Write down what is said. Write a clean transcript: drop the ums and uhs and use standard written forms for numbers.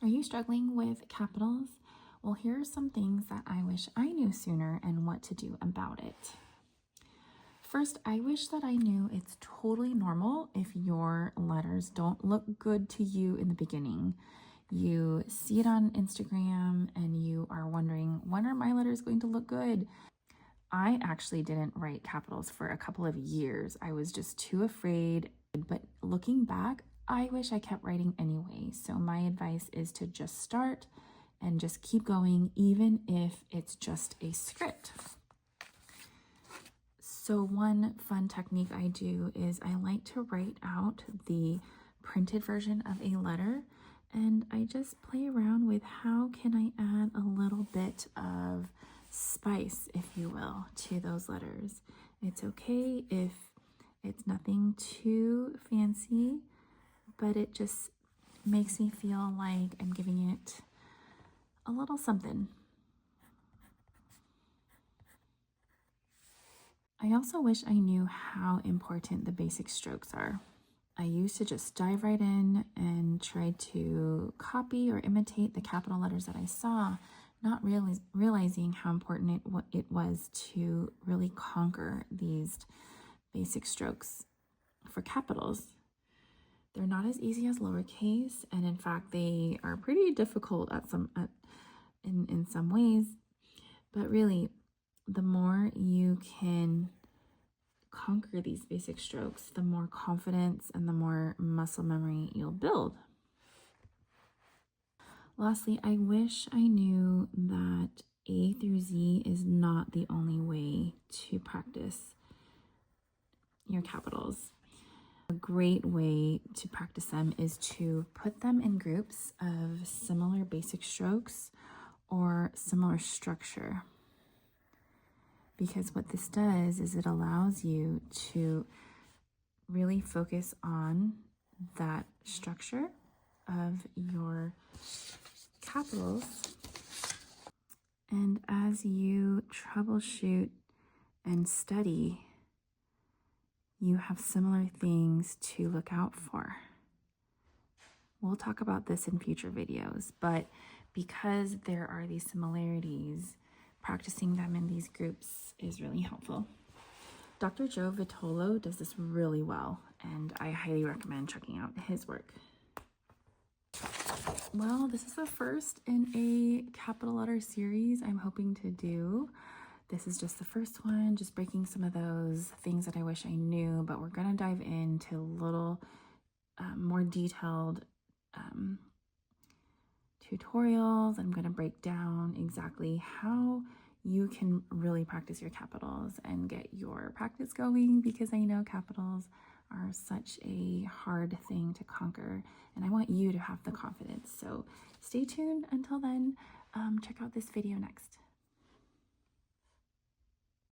Are you struggling with capitals? Well, here are some things that I wish I knew sooner and what to do about it. First, I wish that I knew it's totally normal if your letters don't look good to you in the beginning. You see it on Instagram and you are wondering, when are my letters going to look good? I actually didn't write capitals for a couple of years. I was just too afraid. But looking back, I wish I kept writing anyway. So my advice is to just start and just keep going, even if it's just a script. So one fun technique I do is I like to write out the printed version of a letter, and I just play around with how can I add a little bit of spice, if you will, to those letters. It's okay if it's nothing too fancy, but it just makes me feel like I'm giving it a little something. I also wish I knew how important the basic strokes are. I used to just dive right in and try to copy or imitate the capital letters that I saw, not realizing how important it was to really conquer these basic strokes for capitals. They're not as easy as lowercase, and in fact, they are pretty difficult in some ways. But really, the more you can conquer these basic strokes, the more confidence and the more muscle memory you'll build. Lastly, I wish I knew that A through Z is not the only way to practice your capitals. A great way to practice them is to put them in groups of similar basic strokes or similar structure. Because what this does is it allows you to really focus on that structure of your capitals. And as you troubleshoot and study, you have similar things to look out for. We'll talk about this in future videos, but because there are these similarities, practicing them in these groups is really helpful. Dr. Joe Vitolo does this really well, and I highly recommend checking out his work. Well, this is the first in a capital letter series I'm hoping to do. This is just the first one, just breaking some of those things that I wish I knew, but we're going to dive into a little more detailed tutorials. I'm going to break down exactly how you can really practice your capitals and get your practice going, because I know capitals are such a hard thing to conquer, and I want you to have the confidence. So stay tuned until then. Check out this video next.